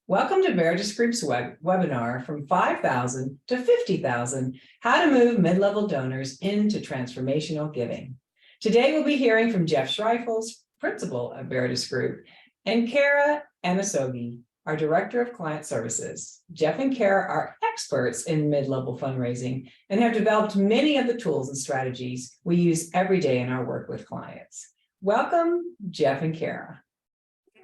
Welcome to Veritas Group's webinar from 5,000 to 50,000, how to move mid-level donors into transformational giving. Today, we'll be hearing from Jeff Schreifels, principal of Veritas Group, and Kara Anasogi, our director of client services. Jeff and Kara are experts in mid-level fundraising and have developed many of the tools and strategies we use every day in our work with clients. Welcome, Jeff and Kara.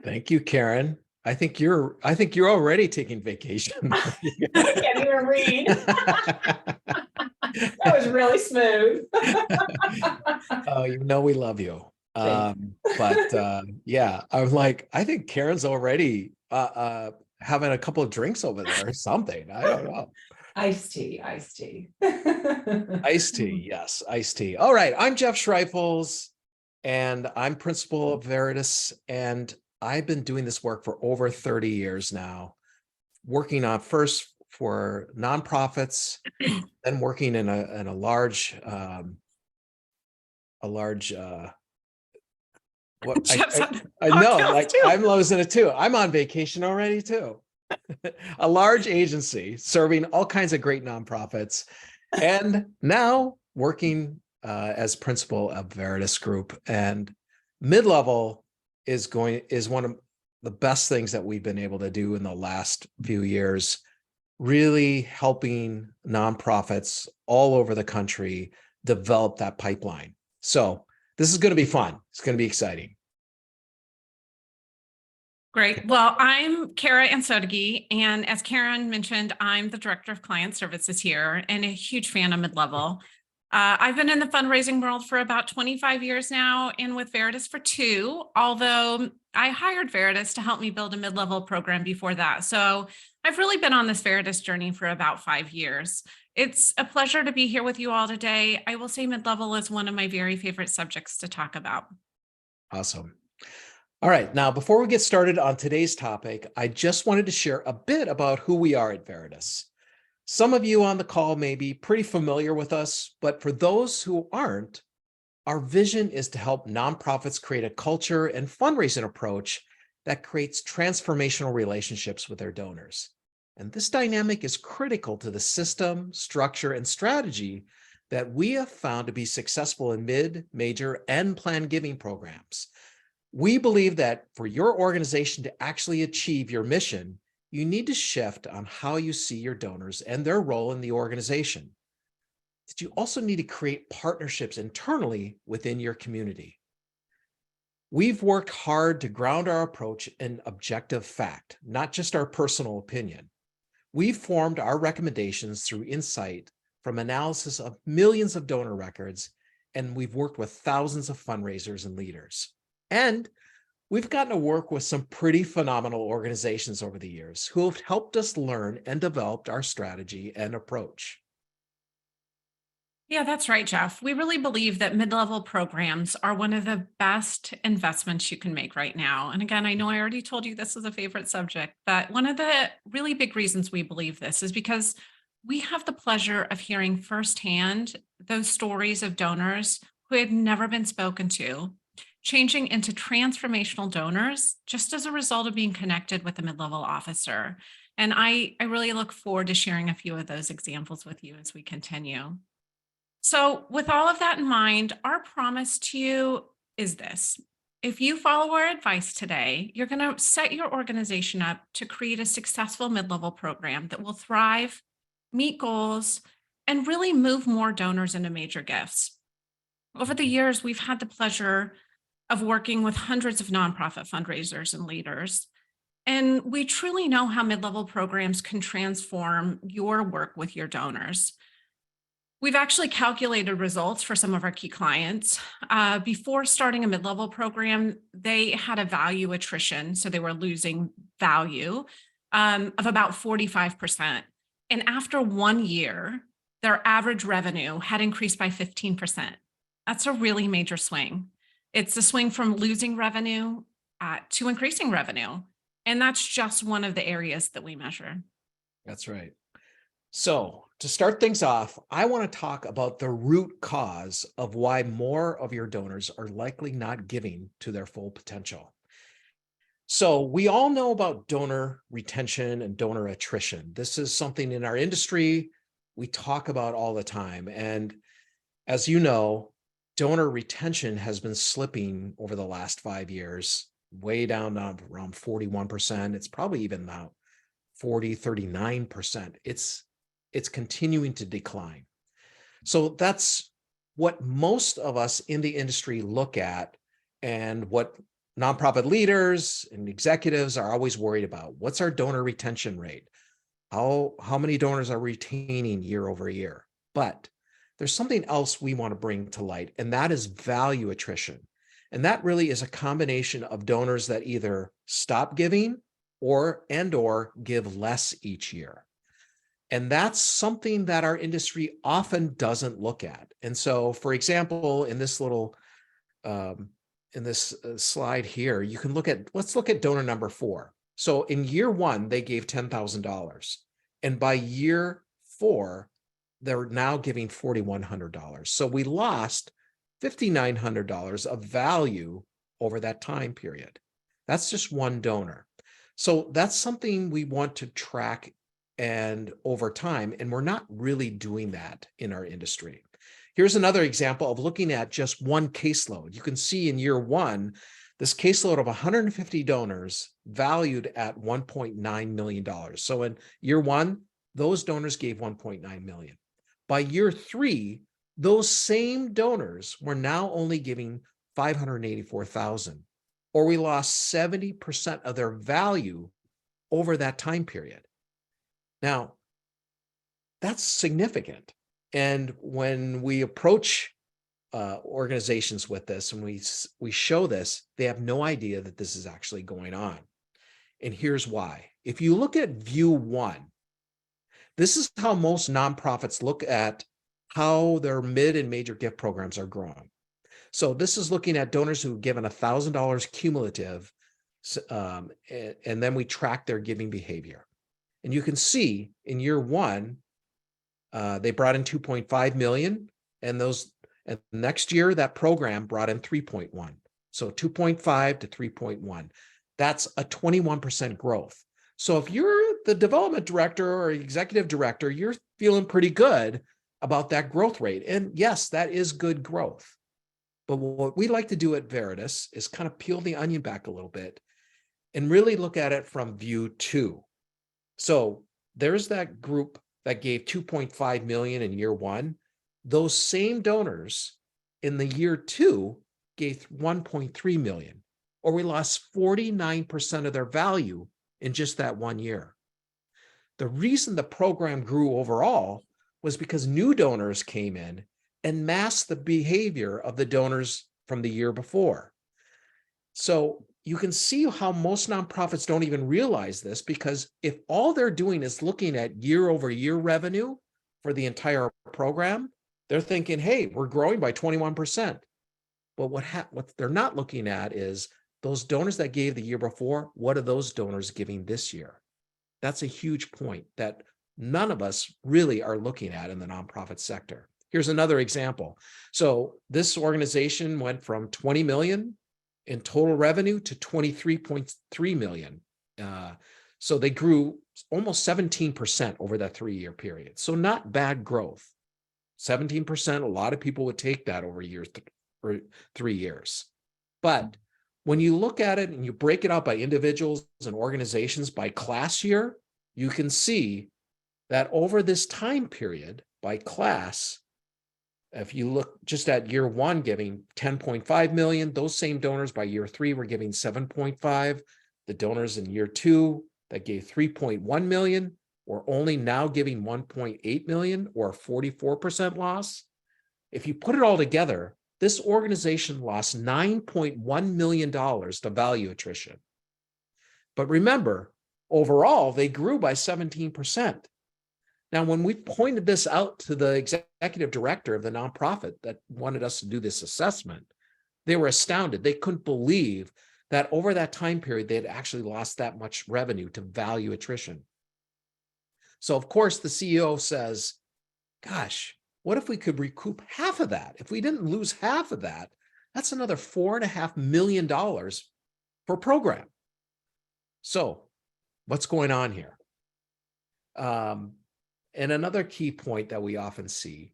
Thank you, Karen. I think you're already taking vacation. I can't even read. That was really smooth. Oh, we love you. Yeah, I'm like, I think Karen's already having a couple of drinks over there or something. I don't know. Iced tea. Iced tea, yes, iced tea. All right, I'm Jeff Schreifels, and I'm principal of Veritas, and I've been doing this work for over 30 years now, working on first for nonprofits, then working in a large what I know, like I'm losing it too. I'm on vacation already too. A large agency serving all kinds of great nonprofits, and now working as principal of Veritas Group. And mid-level is one of the best things that we've been able to do in the last few years, really helping nonprofits all over the country develop that pipeline. So this is going to be fun. It's going to be exciting. Great. Well, I'm Kara Anasogi, and as Karen mentioned, I'm the Director of Client Services here and a huge fan of mid-level. I've been in the fundraising world for about 25 years now, and with Veritas for 2, although I hired Veritas to help me build a mid-level program before that. So I've really been on this Veritas journey for about 5 years. It's a pleasure to be here with you all today. I will say mid-level is one of my very favorite subjects to talk about. Awesome. All right, now before we get started on today's topic, I just wanted to share a bit about who we are at Veritas. Some of you on the call may be pretty familiar with us, but for those who aren't, our vision is to help nonprofits create a culture and fundraising approach that creates transformational relationships with their donors. And this dynamic is critical to the system, structure, and strategy that we have found to be successful in mid, major, and planned giving programs. We believe that for your organization to actually achieve your mission, you need to shift on how you see your donors and their role in the organization. But you also need to create partnerships internally within your community. We've worked hard to ground our approach in objective fact, not just our personal opinion. We've formed our recommendations through insight from analysis of millions of donor records, and we've worked with thousands of fundraisers and leaders. And we've gotten to work with some pretty phenomenal organizations over the years who have helped us learn and developed our strategy and approach. Yeah, that's right, Jeff. We really believe that mid-level programs are one of the best investments you can make right now. And again, I know I already told you this is a favorite subject, but one of the really big reasons we believe this is because we have the pleasure of hearing firsthand those stories of donors who had never been spoken to, changing into transformational donors just as a result of being connected with a mid-level officer. And I really look forward to sharing a few of those examples with you as we continue. So with all of that in mind, our promise to you is this. If you follow our advice today, you're going to set your organization up to create a successful mid-level program that will thrive, meet goals, and really move more donors into major gifts. Over the years, we've had the pleasure of working with hundreds of nonprofit fundraisers and leaders. And we truly know how mid-level programs can transform your work with your donors. We've actually calculated results for some of our key clients. Before starting a mid-level program, they had a value attrition, so they were losing value of about 45%. And after 1 year, their average revenue had increased by 15%. That's a really major swing. It's a swing from losing revenue to increasing revenue. And that's just one of the areas that we measure. That's right. So to start things off, I want to talk about the root cause of why more of your donors are likely not giving to their full potential. So we all know about donor retention and donor attrition. This is something in our industry we talk about all the time. And as you know, donor retention has been slipping over the last 5 years, way down now around 41%. It's probably even now 39%. It's continuing to decline. So that's what most of us in the industry look at, and what nonprofit leaders and executives are always worried about. What's our donor retention rate? How many donors are retaining year over year? But there's something else we want to bring to light, and that is value attrition. And that really is a combination of donors that either stop giving or give less each year. And that's something that our industry often doesn't look at. And so, for example, in this little slide here, you can let's look at donor number 4. So in year 1, they gave $10,000. And by year 4, they're now giving $4,100. So we lost $5,900 of value over that time period. That's just one donor. So that's something we want to track and over time, and we're not really doing that in our industry. Here's another example of looking at just one caseload. You can see in year 1, this caseload of 150 donors valued at $1.9 million. So in year 1, those donors gave $1.9 million. By year 3, those same donors were now only giving $584,000, or we lost 70% of their value over that time period. Now, that's significant. And when we approach organizations with this and we show this, they have no idea that this is actually going on. And here's why. If you look at view 1, this is how most nonprofits look at how their mid and major gift programs are growing. So this is looking at donors who've given $1,000 cumulative, and then we track their giving behavior. And you can see in year 1, they brought in 2.5 million, and next year that program brought in 3.1. So 2.5 to 3.1. That's a 21% growth. So if you're the development director or executive director, you're feeling pretty good about that growth rate. And yes, that is good growth. But what we like to do at Veritas is kind of peel the onion back a little bit and really look at it from view 2. So there's that group that gave 2.5 million in year 1. Those same donors in the year 2 gave 1.3 million, or we lost 49% of their value in just that 1 year. The reason the program grew overall was because new donors came in and masked the behavior of the donors from the year before. So you can see how most nonprofits don't even realize this, because if all they're doing is looking at year over year revenue for the entire program, they're thinking, hey, we're growing by 21%. But what they're not looking at is those donors that gave the year before, what are those donors giving this year? That's a huge point that none of us really are looking at in the nonprofit sector. Here's another example. So this organization went from 20 million in total revenue to 23.3 million. So they grew almost 17% over that 3-year period. So not bad growth. 17%, a lot of people would take that over 3 years. But when you look at it and you break it out by individuals and organizations by class year, you can see that over this time period by class, if you look just at year 1 giving 10.5 million, those same donors by year 3 were giving 7.5. The donors in year 2 that gave 3.1 million were only now giving 1.8 million, or a 44% loss. If you put it all together, this organization lost $9.1 million to value attrition. But remember, overall, they grew by 17%. Now, when we pointed this out to the executive director of the nonprofit that wanted us to do this assessment, they were astounded. They couldn't believe that over that time period, they had actually lost that much revenue to value attrition. So, of course, the CEO says, gosh, what if we could recoup half of that? If we didn't lose half of that, that's another $4.5 million per program. So what's going on here? And another key point that we often see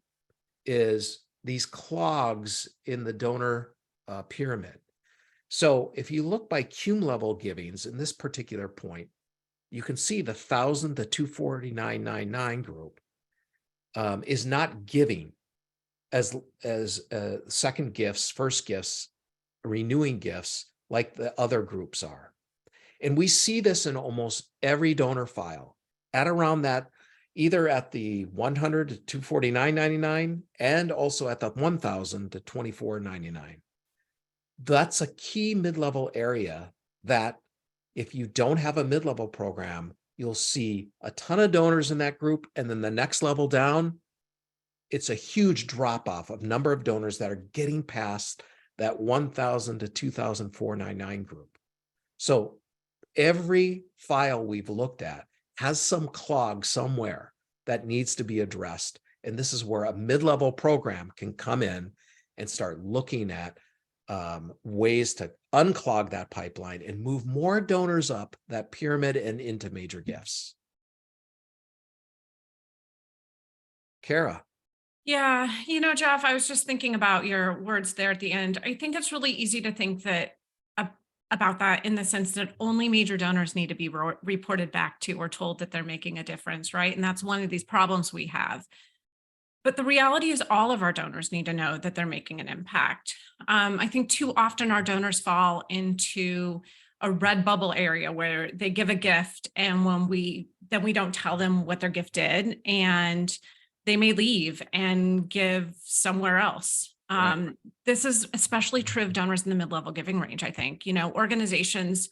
is these clogs in the donor pyramid. So if you look by cum level givings in this particular point, you can see the 1,000 to 249.99 group is not giving as second gifts, first gifts, renewing gifts like the other groups are. And we see this in almost every donor file at around that, either at the 100 to 249.99 and also at the 1,000 to 24.99. That's a key mid-level area that if you don't have a mid-level program, you'll see a ton of donors in that group. And then the next level down, it's a huge drop-off of number of donors that are getting past that 1,000 to 2,499 group. So every file we've looked at has some clog somewhere that needs to be addressed. And this is where a mid-level program can come in and start looking at ways to unclog that pipeline and move more donors up that pyramid and into major gifts. Kara. Yeah, Jeff, I was just thinking about your words there at the end. I think it's really easy to think that about that in the sense that only major donors need to be reported back to or told that they're making a difference, right? And that's one of these problems we have. But the reality is all of our donors need to know that they're making an impact. I think too often our donors fall into a red bubble area where they give a gift and then we don't tell them what their gift did, and they may leave and give somewhere else. Right. This is especially true of donors in the mid-level giving range, I think. Organizations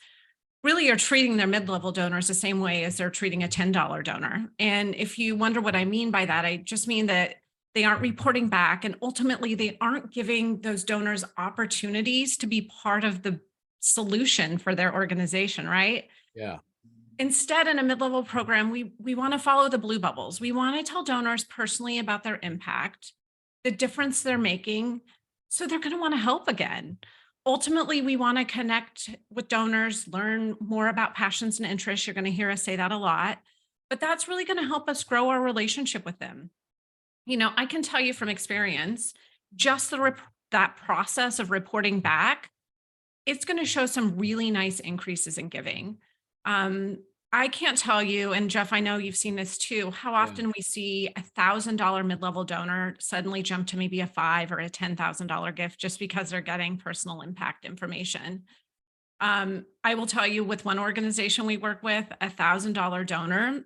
really are treating their mid-level donors the same way as they're treating a $10 donor. And if you wonder what I mean by that, I just mean that they aren't reporting back, and ultimately they aren't giving those donors opportunities to be part of the solution for their organization, right? Yeah. Instead, in a mid-level program, we want to follow the blue bubbles. We want to tell donors personally about their impact, the difference they're making, so they're going to want to help again. Ultimately, we want to connect with donors, learn more about passions and interests. You're going to hear us say that a lot, but that's really going to help us grow our relationship with them. I can tell you from experience, just that process of reporting back, it's going to show some really nice increases in giving. I can't tell you, and Jeff, I know you've seen this too, how often we see $1,000 mid-level donor suddenly jump to maybe a $5,000 or a $10,000 gift just because they're getting personal impact information. I will tell you, with one organization we work with, $1,000 donor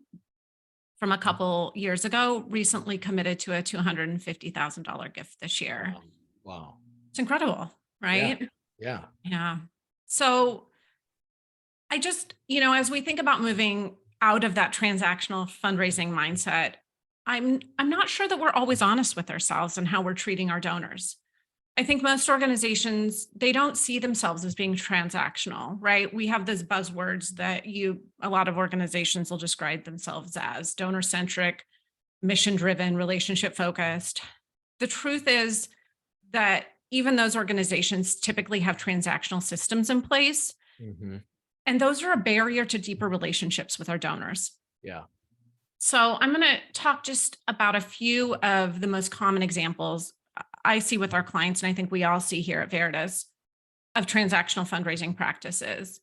from a couple years ago recently committed to a $250,000 gift this year. Wow. It's incredible, right? Yeah. Yeah. So I just, as we think about moving out of that transactional fundraising mindset, I'm not sure that we're always honest with ourselves and how we're treating our donors. I think most organizations, they don't see themselves as being transactional, right? We have those buzzwords that a lot of organizations will describe themselves as donor-centric, mission-driven, relationship-focused. The truth is that even those organizations typically have transactional systems in place. Mm-hmm. And those are a barrier to deeper relationships with our donors. Yeah. So I'm going to talk just about a few of the most common examples I see with our clients, and I think we all see here at Veritas, of transactional fundraising practices.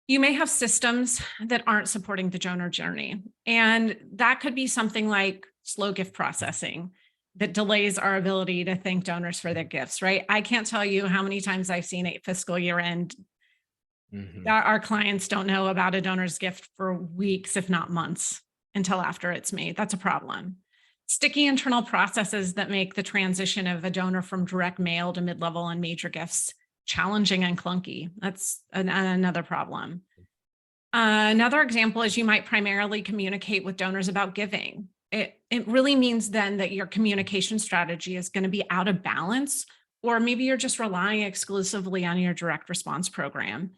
You may have systems that aren't supporting the donor journey, and that could be something like slow gift processing that delays our ability to thank donors for their gifts, right? I can't tell you how many times I've seen a fiscal year end that our clients don't know about a donor's gift for weeks, if not months, until after it's made. That's a problem. Sticky internal processes that make the transition of a donor from direct mail to mid-level and major gifts challenging and clunky. That's another problem. Another example is you might primarily communicate with donors about giving. It really means then that your communication strategy is going to be out of balance, or maybe you're just relying exclusively on your direct response program.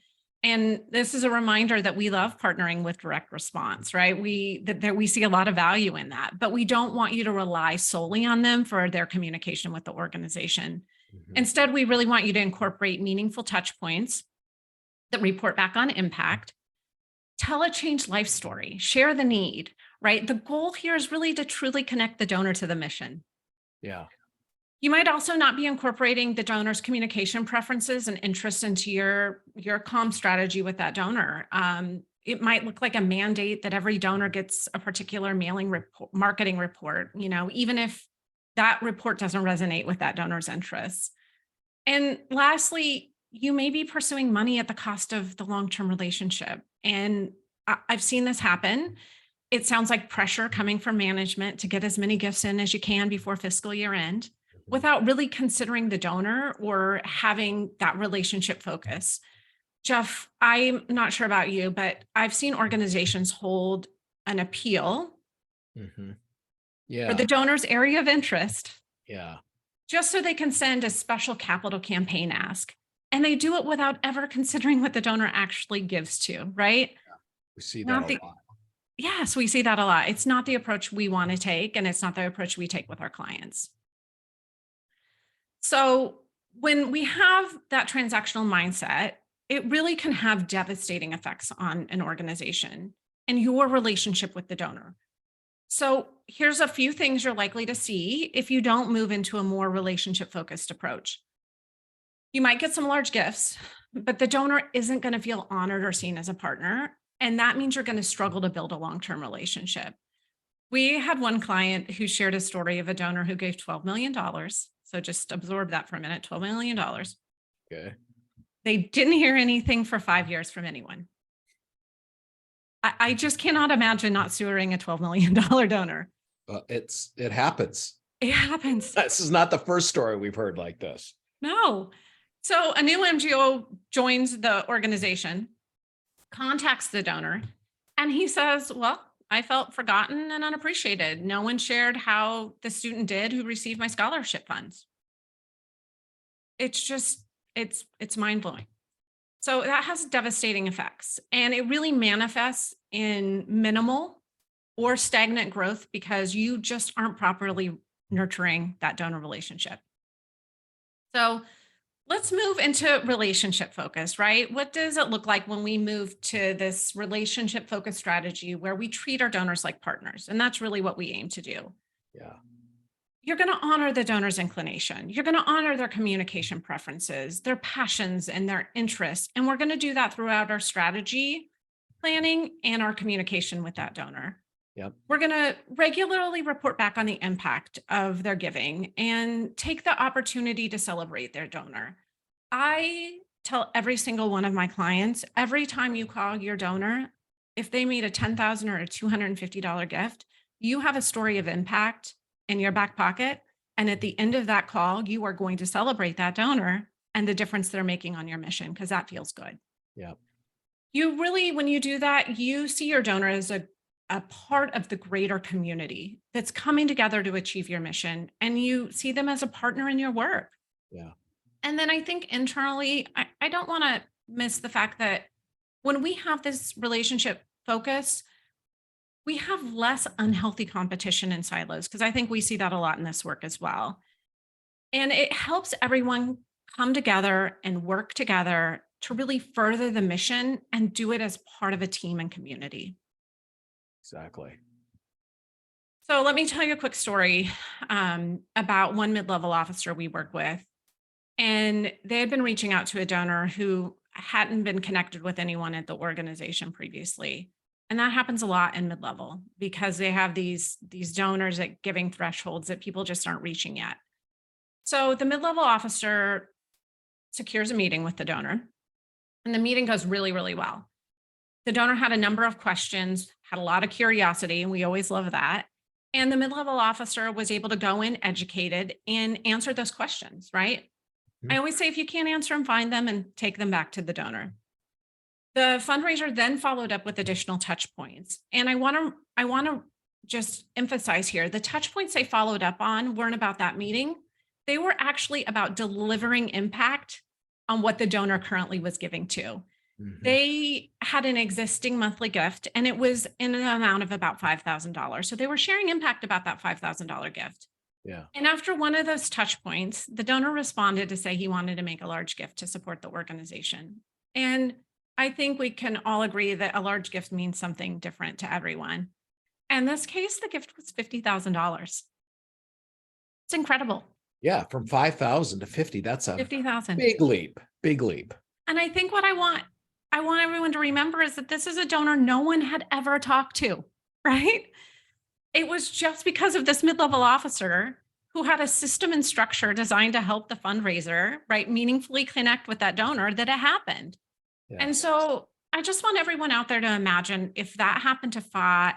And this is a reminder that we love partnering with direct response, right? We see a lot of value in that, but we don't want you to rely solely on them for their communication with the organization. Mm-hmm. Instead, we really want you to incorporate meaningful touch points that report back on impact, tell a changed life story, share the need, right? The goal here is really to truly connect the donor to the mission. Yeah. You might also not be incorporating the donor's communication preferences and interests into your comm strategy with that donor. It might look like a mandate that every donor gets a particular mailing report, marketing report, even if that report doesn't resonate with that donor's interests. And lastly, you may be pursuing money at the cost of the long-term relationship. And I've seen this happen. It sounds like pressure coming from management to get as many gifts in as you can before fiscal year end without really considering the donor or having that relationship focus. Jeff, I'm not sure about you, but I've seen organizations hold an appeal Mm-hmm. for Yeah. the donor's area of interest Yeah. just so they can send a special capital campaign ask. And they do it without ever considering what the donor actually gives to, right? We see that Not a the, lot. yes, we see that a lot. It's not the approach we want to take, and it's not the approach we take with our clients. So when we have that transactional mindset, it really can have devastating effects on an organization and your relationship with the donor. So here's a few things you're likely to see if you don't move into a more relationship focused approach. You might get some large gifts, but the donor isn't going to feel honored or seen as a partner. And that means you're going to struggle to build a long-term relationship. We had one client who shared a story of a donor who gave $12 million. So just absorb that for a minute, $12 million. Okay. They didn't hear anything for 5 years from anyone. I just cannot imagine not suing a $12 million donor. It happens. It happens. This is not the first story we've heard like this. No. So a new MGO joins the organization, contacts the donor, and he says, well, I felt forgotten and unappreciated. No one shared how the student did who received my scholarship funds. It's just, it's mind-blowing. So that has devastating effects, and it really manifests in minimal or stagnant growth because you just aren't properly nurturing that donor relationship. So let's move into relationship focus, right? What does it look like when we move to this relationship focused strategy where we treat our donors like partners? And that's really what we aim to do. Yeah. You're going to honor the donor's inclination. You're going to honor their communication preferences, their passions, and their interests. And we're going to do that throughout our strategy planning and our communication with that donor. Yep. We're going to regularly report back on the impact of their giving and take the opportunity to celebrate their donor. I tell every single one of my clients, every time you call your donor, if they made a $10,000 or a $250 gift, you have a story of impact in your back pocket. And at the end of that call, you are going to celebrate that donor and the difference they're making on your mission, because that feels good. Yeah. You really, when you do that, you see your donor as a part of the greater community that's coming together to achieve your mission, and you see them as a partner in your work. Yeah. And then I think internally, I don't want to miss the fact that when we have this relationship focus, we have less unhealthy competition in silos, because I think we see that a lot in this work as well. And it helps everyone come together and work together to really further the mission and do it as part of a team and community. Exactly. So let me tell you a quick story about one mid-level officer we work with. And they had been reaching out to a donor who hadn't been connected with anyone at the organization previously. And that happens a lot in mid-level because they have these donors at giving thresholds that people just aren't reaching yet. So the mid-level officer secures a meeting with the donor, and the meeting goes really, really well. The donor had a number of questions, had a lot of curiosity, and we always love that. And the mid-level officer was able to go in educated and answer those questions, right? I always say, if you can't answer them, find them and take them back to the donor. The fundraiser then followed up with additional touch points. And I want to just emphasize here, the touch points they followed up on weren't about that meeting. They were actually about delivering impact on what the donor currently was giving to. Mm-hmm. They had an existing monthly gift, and it was in an amount of about $5,000. So they were sharing impact about that $5,000 gift. Yeah. And after one of those touch points, the donor responded to say he wanted to make a large gift to support the organization. And I think we can all agree that a large gift means something different to everyone. In this case, the gift was $50,000. It's incredible. Yeah, from 5,000 to 50, that's a 50,000. big leap, big leap. And I think what I want everyone to remember is that this is a donor no one had ever talked to, right? It was just because of this mid-level officer who had a system and structure designed to help the fundraiser, right, meaningfully connect with that donor that it happened. Yeah. And so I just want everyone out there to imagine if that happened to 5,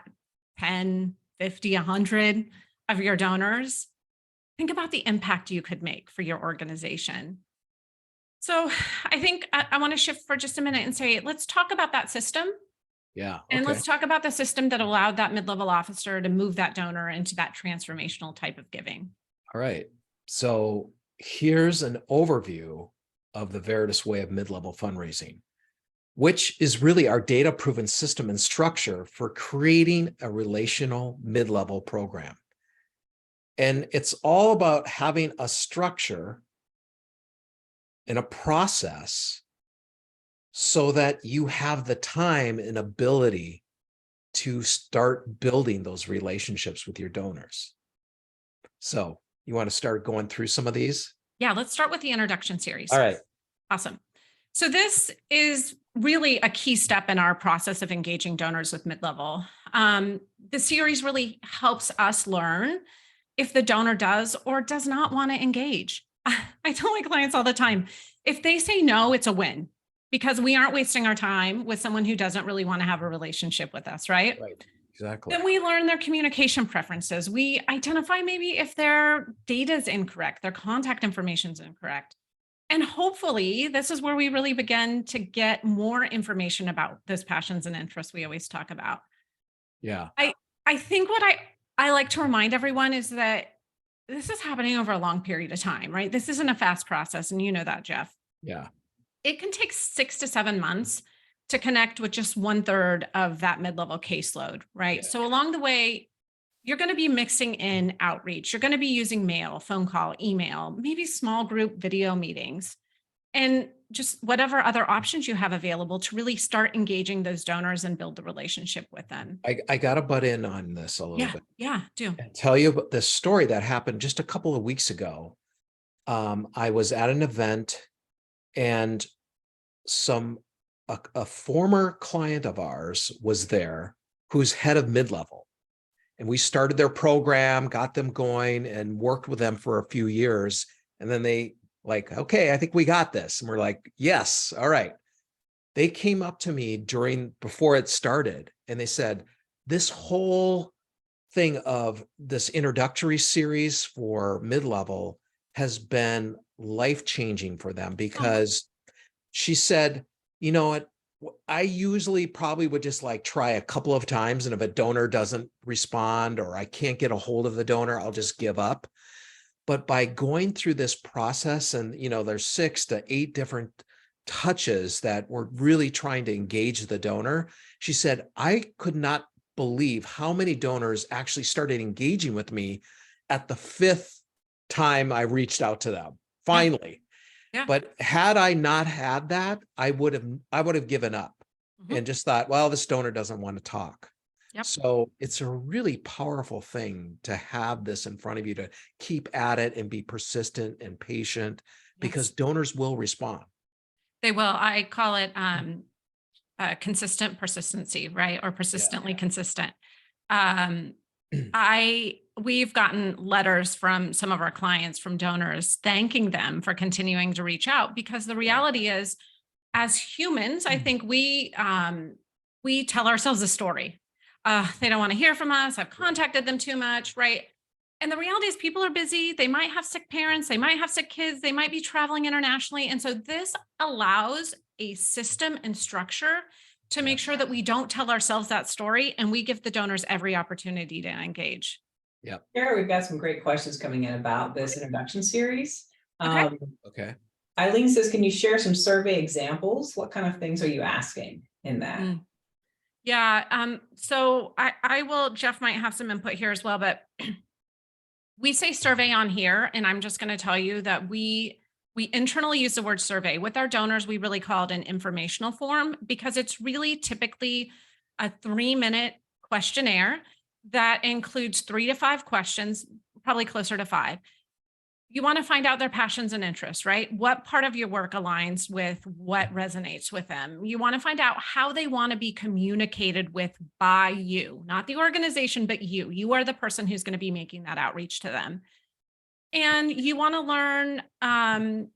10, 50, 100 of your donors, think about the impact you could make for your organization. So I think I want to shift for just a minute and say, let's talk about that system. Yeah. And Okay. let's talk about the system that allowed that mid-level officer to move that donor into that transformational type of giving. All right. So here's an overview of the Veritas way of mid-level fundraising, which is really our data-proven system and structure for creating a relational mid-level program. And it's all about having a structure and a process so that you have the time and ability to start building those relationships with your donors. So you want to start going through some of these? Yeah, let's start with the introduction series. All right. Awesome. So this is really a key step in our process of engaging donors with mid-level. The series really helps us learn if the donor does or does not want to engage. I tell my clients all the time, if they say no, it's a win because we aren't wasting our time with someone who doesn't really want to have a relationship with us, right? Right. Exactly. Then we learn their communication preferences. We identify maybe if their data is incorrect, their contact information is incorrect. And hopefully this is where we really begin to get more information about those passions and interests we always talk about. Yeah. I think what I like to remind everyone is that this is happening over a long period of time, right? This isn't a fast process. And you know that, Jeff. Yeah. It can take 6 to 7 months to connect with just 1/3 of that mid-level caseload, right? Yeah. So along the way, you're going to be mixing in outreach. You're going to be using mail, phone call, email, maybe small group video meetings, and just whatever other options you have available to really start engaging those donors and build the relationship with them. I got to butt in on this a little bit Yeah, do. and tell you about this story that happened just a couple of weeks ago. I was at an event and a former client of ours was there who's head of mid-level. And we started their program, got them going and worked with them for a few years. And then they like, okay, I think we got this. And we're like, yes, all right. They came up to me before it started and they said, this whole thing of this introductory series for mid-level has been life-changing for them because she said, you know what, I usually probably would just like try a couple of times. And if a donor doesn't respond or I can't get a hold of the donor, I'll just give up. But by going through this process and, there's 6 to 8 different touches that we're really trying to engage the donor. She said, I could not believe how many donors actually started engaging with me at the 5th time I reached out to them, finally. Yeah. But had I not had that, I would have given up and just thought, well, this donor doesn't want to talk. Yep. So it's a really powerful thing to have this in front of you to keep at it and be persistent and patient because donors will respond. They will. I call it consistent persistency, right? Or persistently consistent. We've gotten letters from some of our clients, from donors, thanking them for continuing to reach out because the reality is, as humans, I think we tell ourselves a story. They don't want to hear from us. I've contacted them too much, right? And the reality is people are busy. They might have sick parents. They might have sick kids. They might be traveling internationally. And so this allows a system and structure to make sure that we don't tell ourselves that story and we give the donors every opportunity to engage. Yep. Here, we've got some great questions coming in about this introduction series. Okay. Eileen says, can you share some survey examples? What kind of things are you asking in that? Yeah. So I will, Jeff might have some input here as well, but we say survey on here, and I'm just going to tell you that we We internally use the word survey. With our donors, we really call it an informational form because it's really typically a 3-minute questionnaire that includes 3 to 5 questions, probably closer to 5. You want to find out their passions and interests, right? What part of your work aligns with what resonates with them? You want to find out how they want to be communicated with by you, not the organization, but you. You are the person who's going to be making that outreach to them. And you want to learn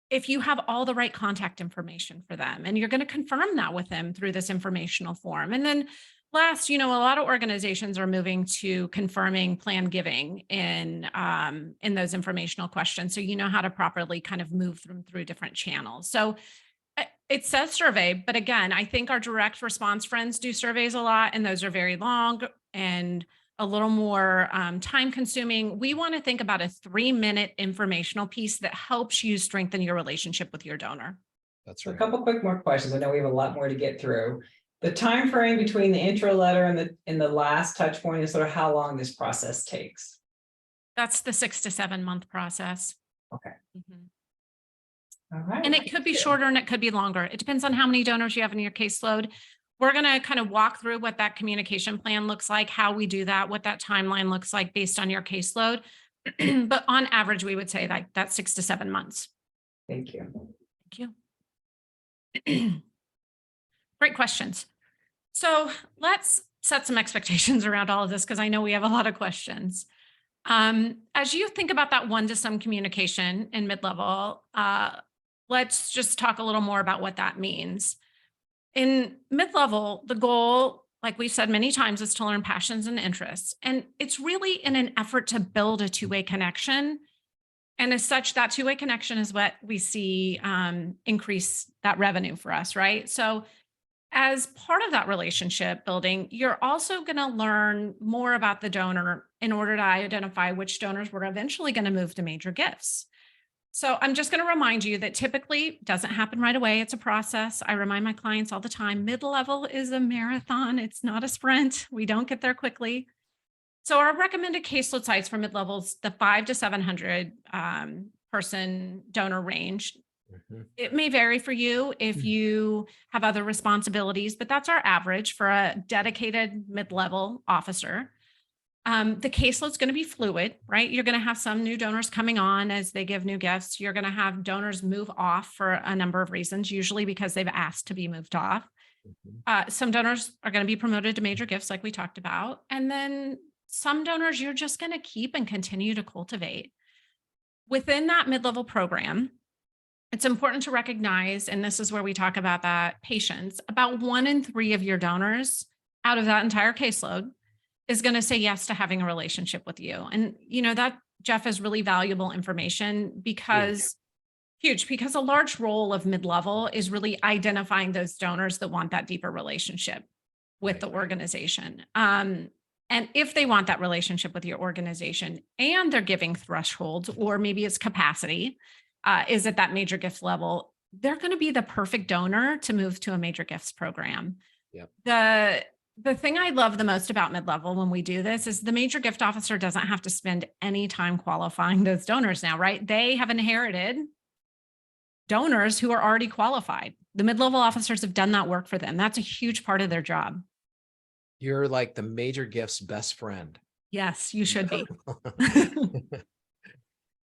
if you have all the right contact information for them, and you're going to confirm that with them through this informational form. And then last, a lot of organizations are moving to confirming plan giving in those informational questions. So you know how to properly kind of move them through different channels. So it says survey, but again, I think our direct response friends do surveys a lot, and those are very long and a little more time consuming. We want to think about a 3-minute informational piece that helps you strengthen your relationship with your donor. That's So a right. couple quick more questions. I know we have a lot more to get through. The time frame between the intro letter and the last touch point is sort of how long this process takes. That's the 6 to 7 month process. Okay. Mhm. All right. And it could be shorter and it could be longer. It depends on how many donors you have in your caseload. We're going to kind of walk through what that communication plan looks like, how we do that, what that timeline looks like based on your caseload. But on average, we would say like that's 6 to 7 months. Thank you. Thank you. Great questions. So let's set some expectations around all of this because I know we have a lot of questions. As you think about that one-to-some communication in mid-level, let's just talk a little more about what that means. In mid-level, the goal, like we've said many times, is to learn passions and interests. And it's really in an effort to build a two-way connection. And as such, that two-way connection is what we see increase that revenue for us, right? So as part of that relationship building, you're also going to learn more about the donor in order to identify which donors we're eventually going to move to major gifts. So I'm just going to remind you that typically doesn't happen right away. It's a process. I remind my clients all the time, mid-level is a marathon. It's not a sprint. We don't get there quickly. So our recommended caseload size for mid-levels, the 500 to 700 person donor range. Mhm. It may vary for you if you have other responsibilities, but that's our average for a dedicated mid-level officer. The caseload's going to be fluid, right? You're going to have some new donors coming on as they give new gifts. You're going to have donors move off for a number of reasons, usually because they've asked to be moved off. Mhm. Some donors are going to be promoted to major gifts, like we talked about. And then some donors you're just going to keep and continue to cultivate. Within that mid-level program, it's important to recognize, and this is where we talk about that patience, about 1 in 3 of your donors out of that entire caseload is going to say yes to having a relationship with you. And that, Jeff, is really valuable information because huge, a large role of mid-level is really identifying those donors that want that deeper relationship with the organization. And if they want that relationship with your organization and their giving thresholds, or maybe it's capacity, is at that major gift level, they're going to be the perfect donor to move to a major gifts program. Yep. The thing I love the most about mid-level when we do this is the major gift officer doesn't have to spend any time qualifying those donors now, right? They have inherited donors who are already qualified. The mid-level officers have done that work for them. That's a huge part of their job. You're like the major gift's best friend. Yes, you should be.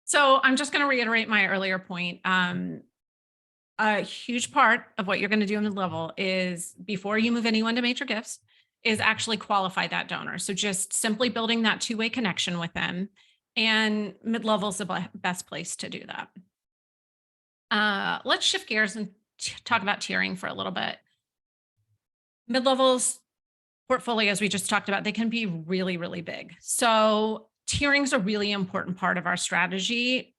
So I'm just going to reiterate my earlier point. A huge part of what you're going to do in mid-level is, before you move anyone to major gifts, is actually qualify that donor. So just simply building that two-way connection with them, and mid-level is the best place to do that. Let's shift gears and talk about tiering for a little bit. Mid-levels portfolios we just talked about, they can be really, really big. So tiering is a really important part of our strategy.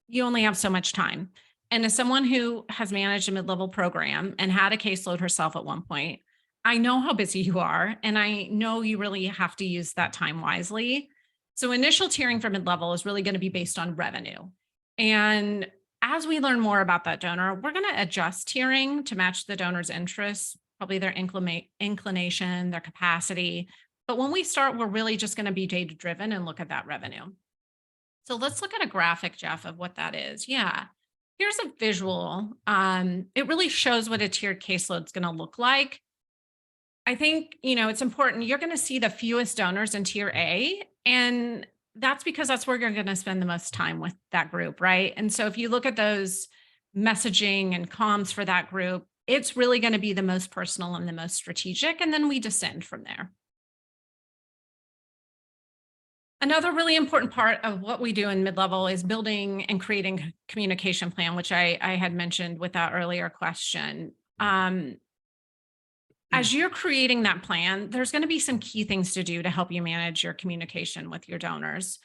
You only have so much time. And as someone who has managed a mid-level program and had a caseload herself at one point, I know how busy you are, and I know you really have to use that time wisely. So initial tiering for mid-level is really going to be based on revenue. And as we learn more about that donor, we're going to adjust tiering to match the donor's interests, probably their inclination, their capacity. But when we start, we're really just going to be data-driven and look at that revenue. So let's look at a graphic, Jeff, of what that is. Yeah. Here's a visual. It really shows what a tiered caseload is going to look like. I think, it's important. You're going to see the fewest donors in tier A, and that's because that's where you're going to spend the most time with that group, right? And so if you look at those messaging and comms for that group, it's really going to be the most personal and the most strategic. And then we descend from there. Another really important part of what we do in mid-level is building and creating a communication plan, which I had mentioned with that earlier question. As you're creating that plan, there's going to be some key things to do to help you manage your communication with your donors,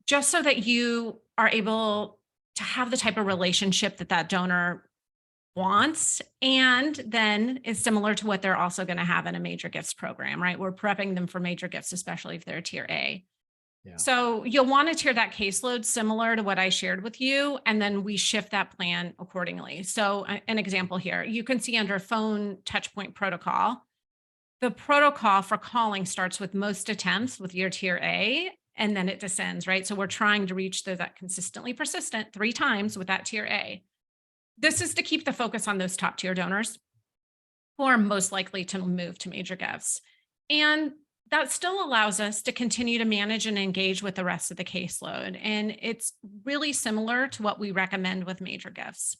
just so that you are able to have the type of relationship that that donor wants, and then is similar to what they're also going to have in a major gifts program, right? We're prepping them for major gifts, especially if they're tier A. Yeah. So you'll want to tier that caseload similar to what I shared with you, and then we shift that plan accordingly. So an example here, you can see under phone touchpoint protocol, the protocol for calling starts with most attempts with your tier A, and then it descends, right? So we're trying to reach that consistently persistent 3 times with that tier A. This is to keep the focus on those top tier donors who are most likely to move to major gifts. And that still allows us to continue to manage and engage with the rest of the caseload. And it's really similar to what we recommend with major gifts.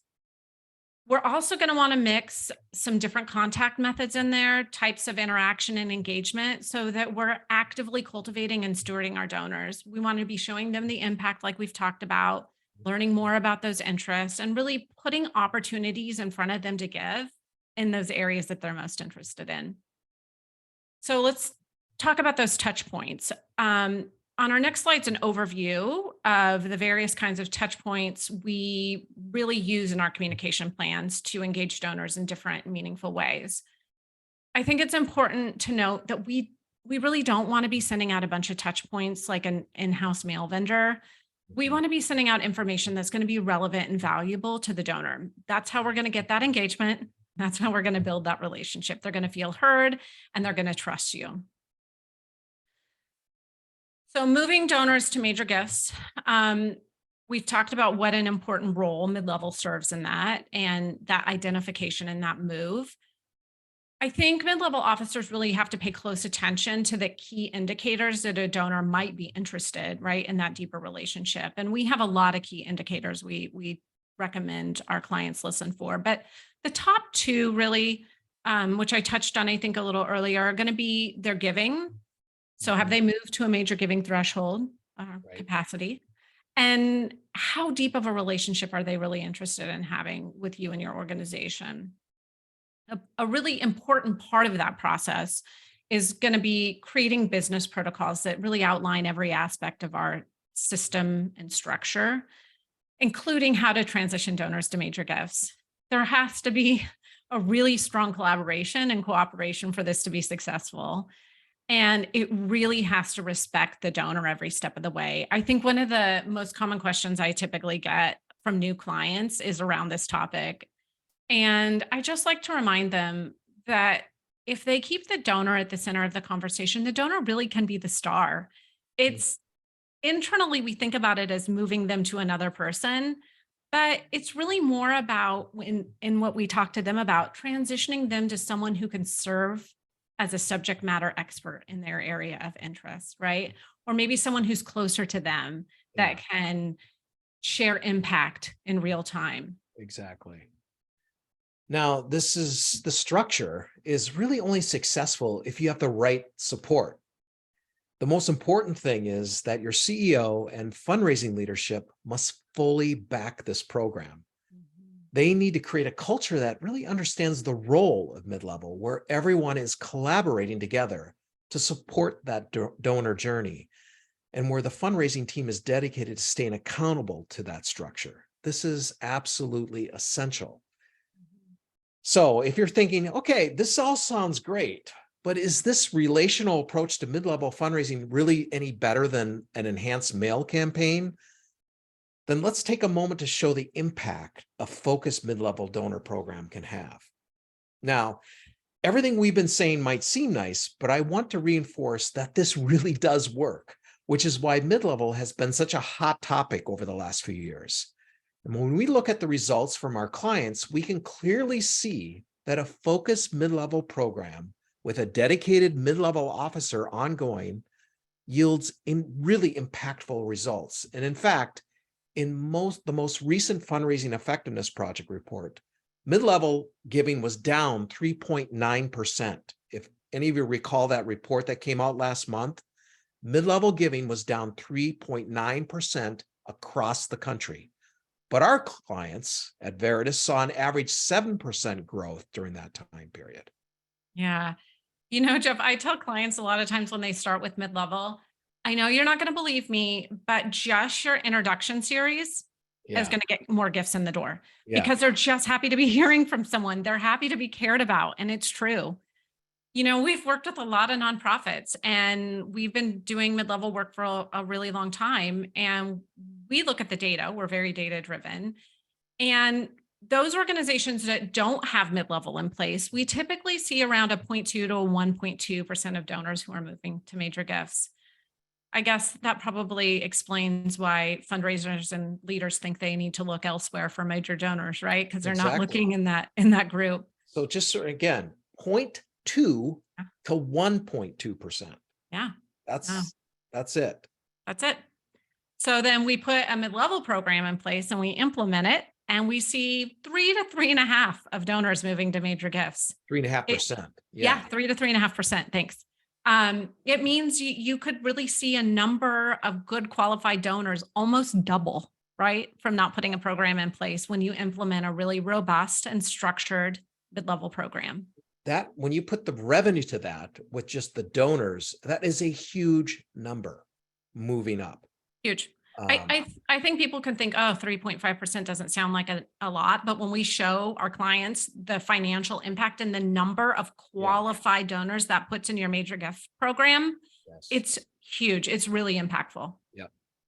We're also going to want to mix some different contact methods in there, types of interaction and engagement, so that we're actively cultivating and stewarding our donors. We want to be showing them the impact, like we've talked about, learning more about those interests, and really putting opportunities in front of them to give in those areas that they're most interested in. So let's talk about those touch points. On our next slide's an overview of the various kinds of touch points we really use in our communication plans to engage donors in different meaningful ways. I think it's important to note that we really don't want to be sending out a bunch of touch points like an in-house mail vendor. We want to be sending out information that's going to be relevant and valuable to the donor. That's how we're going to get that engagement. That's how we're going to build that relationship. They're going to feel heard and they're going to trust you. So moving donors to major gifts, we've talked about what an important role mid-level serves in that, and that identification and that move. I think mid-level officers really have to pay close attention to the key indicators that a donor might be interested, right, in that deeper relationship. And we have a lot of key indicators we recommend our clients listen for. But the top 2 really, which I touched on, I think a little earlier, are going to be their giving. So have they moved to a major giving threshold capacity? And how deep of a relationship are they really interested in having with you and your organization? A really important part of that process is going to be creating business protocols that really outline every aspect of our system and structure, including how to transition donors to major gifts. There has to be a really strong collaboration and cooperation for this to be successful. And it really has to respect the donor every step of the way. I think one of the most common questions I typically get from new clients is around this topic. And I just like to remind them that if they keep the donor at the center of the conversation, the donor really can be the star. It's internally, we think about it as moving them to another person, but it's really more about in what we talk to them about, transitioning them to someone who can serve as a subject matter expert in their area of interest, right? Or maybe someone who's closer to them that can share impact in real time. Exactly. Now, the structure is really only successful if you have the right support. The most important thing is that your CEO and fundraising leadership must fully back this program. They need to create a culture that really understands the role of mid-level, where everyone is collaborating together to support that donor journey, and where the fundraising team is dedicated to staying accountable to that structure. This is absolutely essential. So if you're thinking, okay, this all sounds great, but is this relational approach to mid-level fundraising really any better than an enhanced mail campaign? Then let's take a moment to show the impact a focused mid-level donor program can have. Now, everything we've been saying might seem nice, but I want to reinforce that this really does work, which is why mid-level has been such a hot topic over the last few years. And when we look at the results from our clients, we can clearly see that a focused mid-level program with a dedicated mid-level officer ongoing yields really impactful results. And in fact, in the most recent fundraising effectiveness project report, mid-level giving was down 3.9%. If any of you recall that report that came out last month, mid-level giving was down 3.9% across the country. But our clients at Veritas saw an average 7% growth during that time period. Yeah. Jeff, I tell clients a lot of times when they start with mid-level, I know you're not going to believe me, but just your introduction series is going to get more gifts in the door because they're just happy to be hearing from someone. They're happy to be cared about. And it's true. We've worked with a lot of nonprofits and we've been doing mid-level work for a really long time. And we look at the data. We're very data driven. And those organizations that don't have mid-level in place, we typically see around a 0.2 to 1.2% of donors who are moving to major gifts. I guess that probably explains why fundraisers and leaders think they need to look elsewhere for major donors, right? Because they're not looking in that group. So just again, 0.2 to 1.2%. Yeah. That's it. That's it. So then we put a mid-level program in place and we implement it and we see 3 to 3.5% of donors moving to major gifts. 3.5%. Yeah, 3 to 3.5%. Thanks. It means you could really see a number of good qualified donors almost double, right? From not putting a program in place when you implement a really robust and structured mid-level program. That when you put the revenue to that with just the donors, that is a huge number moving up. Huge. I think people can think, oh, 3.5% doesn't sound like a lot, but when we show our clients the financial impact and the number of qualified donors that puts in your major gift program, it's huge. It's really impactful. Yeah.